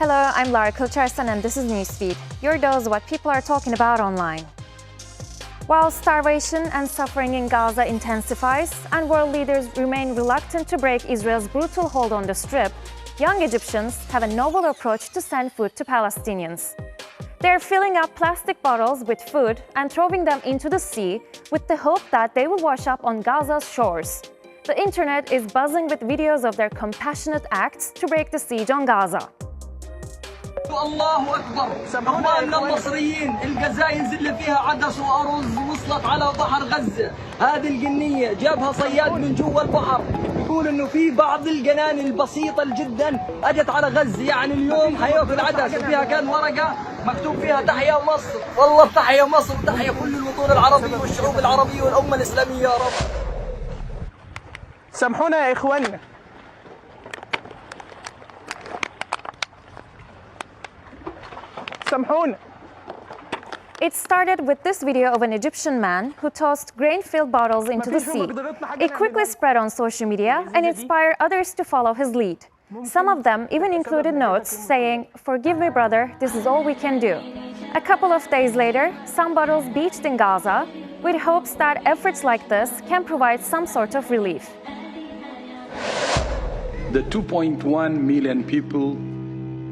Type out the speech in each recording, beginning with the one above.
Hello, I'm Lara Kulcharsan and this is Newsfeed, your dose of what people are talking about online. While starvation and suffering in Gaza intensifies and world leaders remain reluctant to break Israel's brutal hold on the Strip, young Egyptians have a novel approach to send food to Palestinians. They're filling up plastic bottles with food and throwing them into the sea with the hope that they will wash up on Gaza's shores. The internet is buzzing with videos of their compassionate acts to break the siege on Gaza. الله أكبر أخواننا المصريين الغزاية ينزل فيها عدس وأرز وصلت على بحر غزة. هذه القنية جابها صياد من جوا البحر يقول إنه في بعض القنان البسيطة جدا أجت على غزة، يعني اليوم حياكل عدس وفيها كان ورقة مكتوب فيها تحيا مصر. والله تحيا مصر وتحيا كل الوطن العربي والشعوب العربية والأمة الإسلامية يا رب. سامحونا يا إخواننا. It started with this video of an Egyptian man who tossed grain-filled bottles into the sea. It quickly spread on social media and inspired others to follow his lead. Some of them even included notes saying, "Forgive me, brother, this is all we can do." A couple of days later, some bottles beached in Gaza with hopes that efforts like this can provide some sort of relief. The 2.1 million people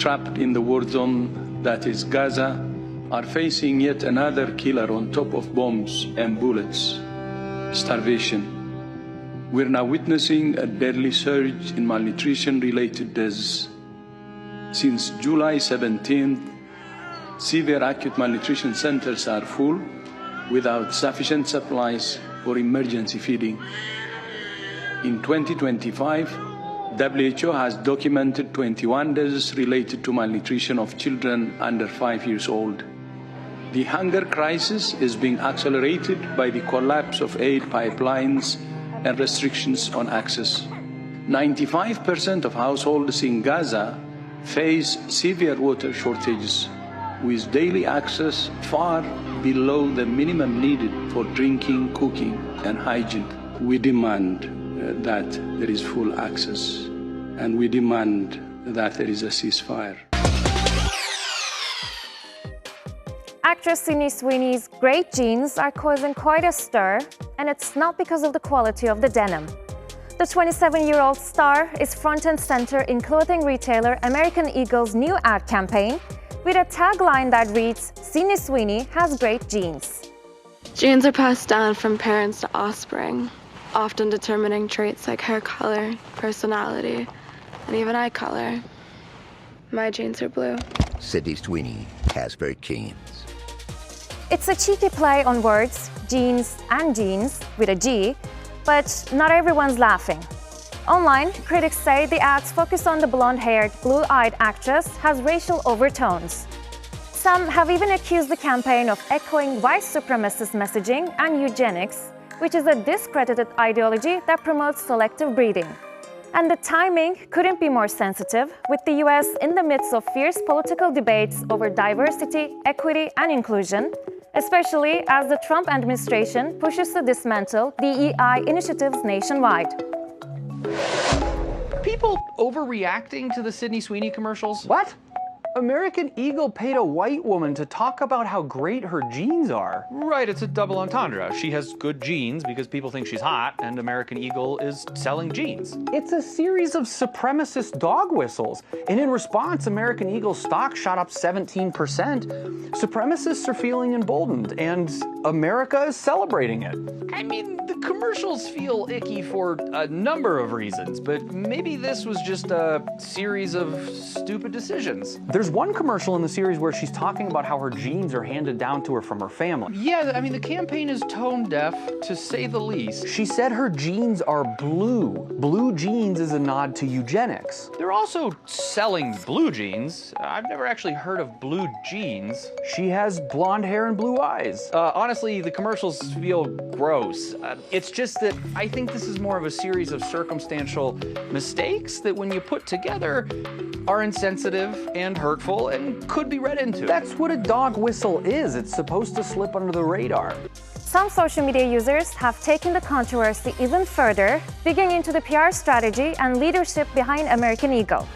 trapped in the war zone that is Gaza are facing yet another killer on top of bombs and bullets: starvation. We're now witnessing a deadly surge in malnutrition-related deaths. Since July 17th, severe acute malnutrition centers are full without sufficient supplies for emergency feeding. In 2025, WHO has documented 21 deaths related to malnutrition of children under 5 years old. The hunger crisis is being accelerated by the collapse of aid pipelines and restrictions on access. 95% of households in Gaza face severe water shortages, with daily access far below the minimum needed for drinking, cooking, and hygiene. We demand that there is full access, and we demand that there is a ceasefire. Actress Sydney Sweeney's great jeans are causing quite a stir, and it's not because of the quality of the denim. The 27-year-old star is front and center in clothing retailer American Eagle's new ad campaign with a tagline that reads, "Sydney Sweeney has great jeans." Genes are passed down from parents to offspring, often determining traits like hair color, personality, and even eye color. My genes are blue. Sydney Sweeney has great genes. It's a cheeky play on words, jeans and jeans with a G, but not everyone's laughing. Online, critics say the ads focus on the blonde-haired, blue-eyed actress has racial overtones. Some have even accused the campaign of echoing white supremacist messaging and eugenics, which is a discredited ideology that promotes selective breeding. And the timing couldn't be more sensitive, with the US in the midst of fierce political debates over diversity, equity, and inclusion, especially as the Trump administration pushes to dismantle DEI initiatives nationwide. People overreacting to the Sydney Sweeney commercials? What? American Eagle paid a white woman to talk about how great her jeans are. Right, it's a double entendre. She has good genes because people think she's hot, and American Eagle is selling jeans. It's a series of supremacist dog whistles, and in response, American Eagle's stock shot up 17%. Supremacists are feeling emboldened, and America is celebrating it. I mean, the commercials feel icky for a number of reasons, but maybe this was just a series of stupid decisions. There's one commercial in the series where she's talking about how her genes are handed down to her from her family. Yeah, I mean, the campaign is tone deaf, to say the least. She said her genes are blue. Blue jeans is a nod to eugenics. They're also selling blue jeans. I've never actually heard of blue jeans. She has blonde hair and blue eyes. Honestly, the commercials feel gross. It's just that I think this is more of a series of circumstantial mistakes that when you put together are insensitive and hurtful and could be read into. That's what a dog whistle is. It's supposed to slip under the radar. Some social media users have taken the controversy even further, digging into the PR strategy and leadership behind American Eagle.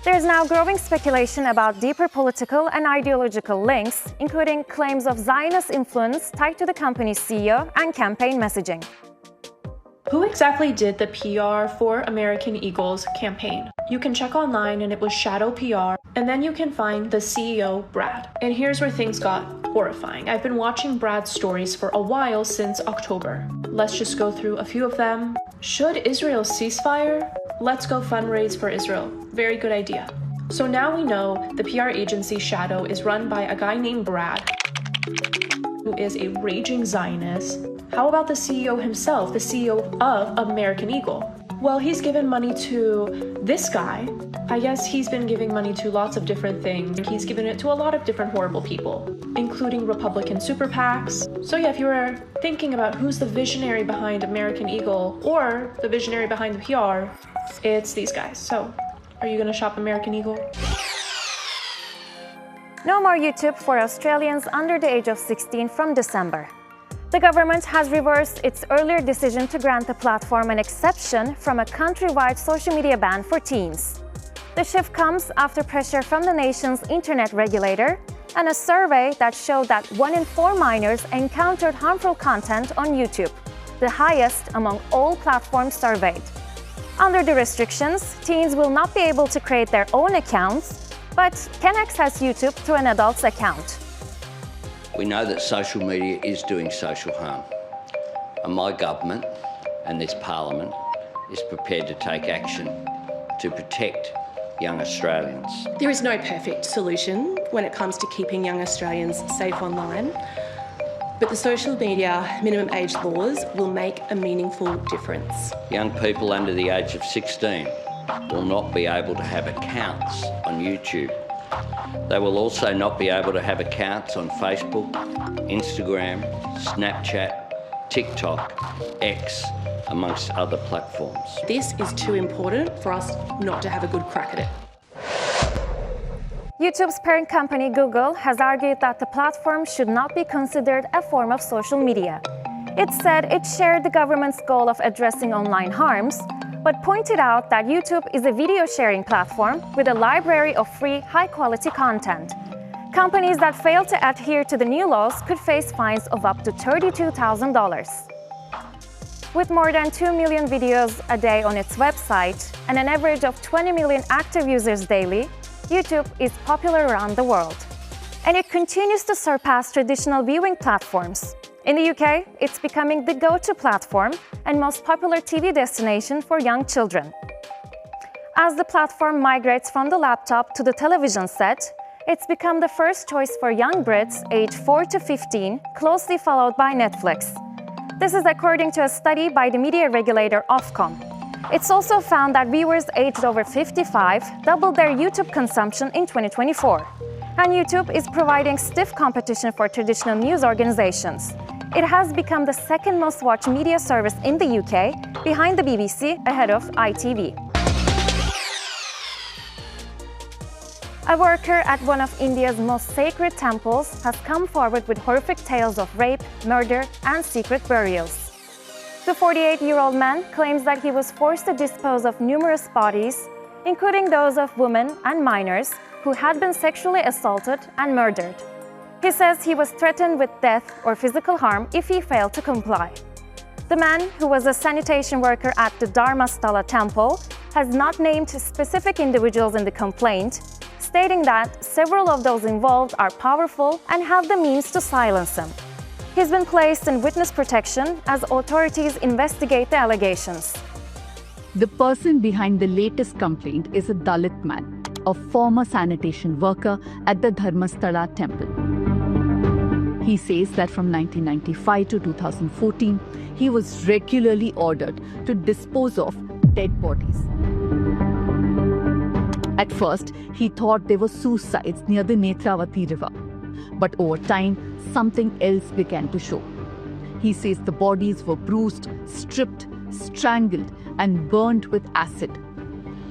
There is now growing speculation about deeper political and ideological links, including claims of Zionist influence tied to the company's CEO and campaign messaging. Who exactly did the PR for American Eagle's campaign? You can check online and it was Shadow PR, and then you can find the CEO, Brad. And here's where things got horrifying. I've been watching Brad's stories for a while since October. Let's just go through a few of them. Should Israel ceasefire? Let's go fundraise for Israel. Very good idea. So now we know the PR agency Shadow is run by a guy named Brad, who is a raging Zionist. How about the CEO himself, the CEO of American Eagle? Well, he's given money to this guy. I guess he's been giving money to lots of different things. He's given it to a lot of different horrible people, including Republican super PACs. So yeah, if you were thinking about who's the visionary behind American Eagle or the visionary behind the PR, it's these guys. So, are you gonna shop American Eagle? No more YouTube for Australians under the age of 16 from December. The government has reversed its earlier decision to grant the platform an exception from a countrywide social media ban for teens. The shift comes after pressure from the nation's internet regulator and a survey that showed that 1 in 4 minors encountered harmful content on YouTube, the highest among all platforms surveyed. Under the restrictions, teens will not be able to create their own accounts, but can access YouTube through an adult's account. We know that social media is doing social harm, and my government and this parliament is prepared to take action to protect young Australians. There is no perfect solution when it comes to keeping young Australians safe online, but the social media minimum age laws will make a meaningful difference. Young people under the age of 16 will not be able to have accounts on YouTube. They will also not be able to have accounts on Facebook, Instagram, Snapchat, TikTok, X, amongst other platforms. This is too important for us not to have a good crack at it. YouTube's parent company Google has argued that the platform should not be considered a form of social media. It said it shared the government's goal of addressing online harms, but pointed out that YouTube is a video sharing platform with a library of free, high-quality content. Companies that fail to adhere to the new laws could face fines of up to $32,000. With more than 2 million videos a day on its website and an average of 20 million active users daily, YouTube is popular around the world. And it continues to surpass traditional viewing platforms. In the UK, it's becoming the go-to platform and most popular TV destination for young children. As the platform migrates from the laptop to the television set, it's become the first choice for young Brits aged 4 to 15, closely followed by Netflix. This is according to a study by the media regulator Ofcom. It's also found that viewers aged over 55 doubled their YouTube consumption in 2024. And YouTube is providing stiff competition for traditional news organizations. It has become the second most watched media service in the UK, behind the BBC, ahead of ITV. A worker at one of India's most sacred temples has come forward with horrific tales of rape, murder, and secret burials. The 48-year-old man claims that he was forced to dispose of numerous bodies, including those of women and minors who had been sexually assaulted and murdered. He says he was threatened with death or physical harm if he failed to comply. The man, who was a sanitation worker at the Dharmasthala temple, has not named specific individuals in the complaint, stating that several of those involved are powerful and have the means to silence him. He's been placed in witness protection as authorities investigate the allegations. The person behind the latest complaint is a Dalit man, a former sanitation worker at the Dharmasthala temple. He says that from 1995 to 2014, he was regularly ordered to dispose of dead bodies. At first, he thought they were suicides near the Netravati river. But over time, something else began to show. He says the bodies were bruised, stripped, strangled, and burned with acid.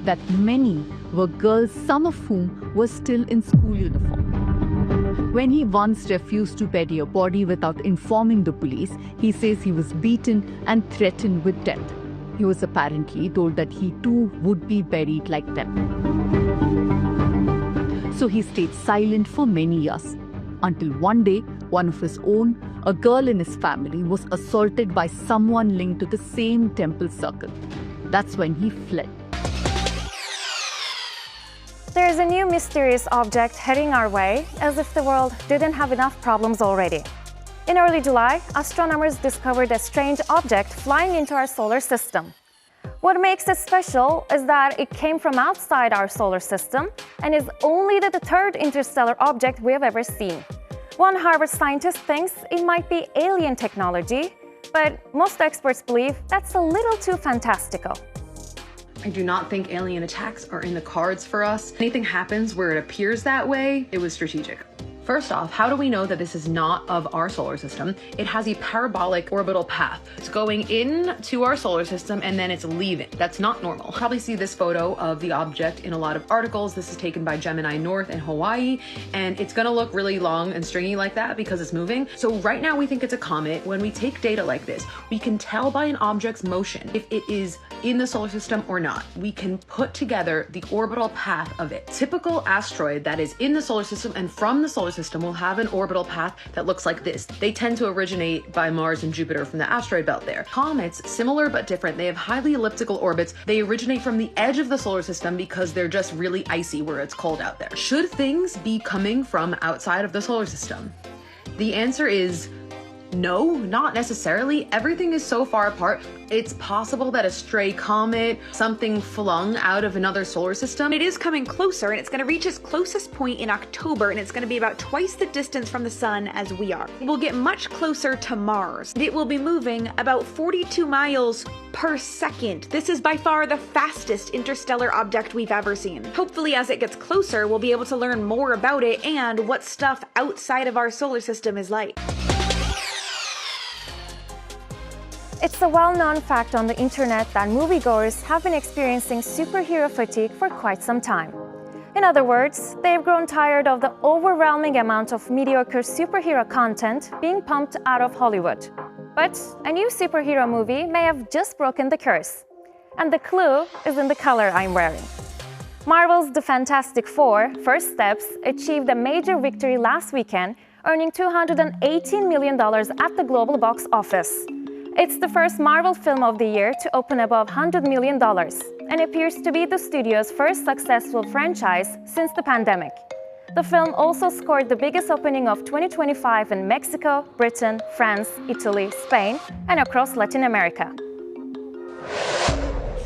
That many were girls, some of whom were still in school uniform. When he once refused to bury a body without informing the police, he says he was beaten and threatened with death. He was apparently told that he too would be buried like them. So he stayed silent for many years. Until one day, one of his own, a girl in his family, was assaulted by someone linked to the same temple circle. That's when he fled. There is a new mysterious object heading our way, as if the world didn't have enough problems already. In early July, astronomers discovered a strange object flying into our solar system. What makes it special is that it came from outside our solar system and is only the third interstellar object we have ever seen. One Harvard scientist thinks it might be alien technology, but most experts believe that's a little too fantastical. I do not think alien attacks are in the cards for us. Anything happens where it appears that way, it was strategic. First off, how do we know that this is not of our solar system? It has a parabolic orbital path. It's going into our solar system and then it's leaving. That's not normal. You'll probably see this photo of the object in a lot of articles. This is taken by Gemini North in Hawaii, and it's gonna look really long and stringy like that because it's moving. So right now we think it's a comet. When we take data like this, we can tell by an object's motion if it is in the solar system or not. We can put together the orbital path of it. Typical asteroid that is in the solar system and from the solar system will have an orbital path that looks like this. They tend to originate by Mars and Jupiter from the asteroid belt there. Comets, similar but different, they have highly elliptical orbits. They originate from the edge of the solar system because they're just really icy where it's cold out there. Should things be coming from outside of the solar system? The answer is no, not necessarily. Everything is so far apart. It's possible that a stray comet, something flung out of another solar system. It is coming closer, and it's going to reach its closest point in October, and it's going to be about twice the distance from the sun as we are. It will get much closer to Mars. It will be moving about 42 miles per second. This is by far the fastest interstellar object we've ever seen. Hopefully, as it gets closer, we'll be able to learn more about it and what stuff outside of our solar system is like. It's a well-known fact on the internet that moviegoers have been experiencing superhero fatigue for quite some time. In other words, they've grown tired of the overwhelming amount of mediocre superhero content being pumped out of Hollywood. But a new superhero movie may have just broken the curse. And the clue is in the color I'm wearing. Marvel's The Fantastic Four: First Steps achieved a major victory last weekend, earning $218 million at the global box office. It's the first Marvel film of the year to open above $100 million and appears to be the studio's first successful franchise since the pandemic. The film also scored the biggest opening of 2025 in Mexico, Britain, France, Italy, Spain, and across Latin America.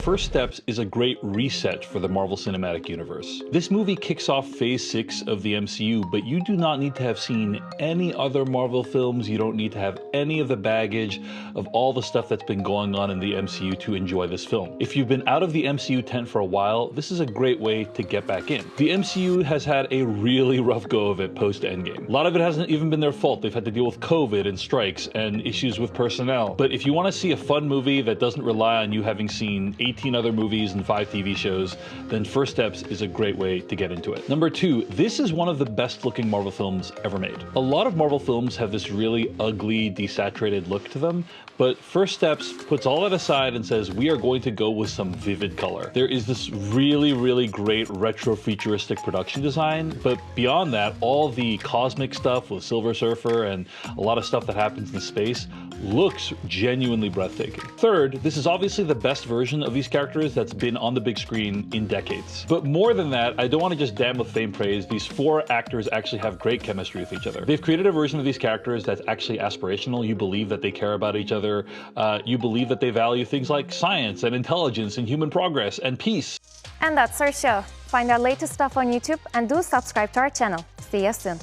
First Steps is a great reset for the Marvel Cinematic Universe. This movie kicks off Phase 6 of the MCU, but you do not need to have seen any other Marvel films. You don't need to have any of the baggage of all the stuff that's been going on in the MCU to enjoy this film. If you've been out of the MCU tent for a while, this is a great way to get back in. The MCU has had a really rough go of it post-Endgame. A lot of it hasn't even been their fault. They've had to deal with COVID and strikes and issues with personnel. But if you want to see a fun movie that doesn't rely on you having seen 18 other movies and 5 TV shows, then First Steps is a great way to get into it. Number 2, this is one of the best looking Marvel films ever made. A lot of Marvel films have this really ugly, desaturated look to them, but First Steps puts all that aside and says we are going to go with some vivid color. There is this really, really great retro futuristic production design, but beyond that, all the cosmic stuff with Silver Surfer and a lot of stuff that happens in space looks genuinely breathtaking. Third, this is obviously the best version of these characters that's been on the big screen in decades. But more than that, I don't want to just damn with faint praise. These 4 actors actually have great chemistry with each other. They've created a version of these characters that's actually aspirational. You believe that they care about each other. You believe that they value things like science and intelligence and human progress and peace. And that's our show. Find our latest stuff on YouTube and do subscribe to our channel. See you soon.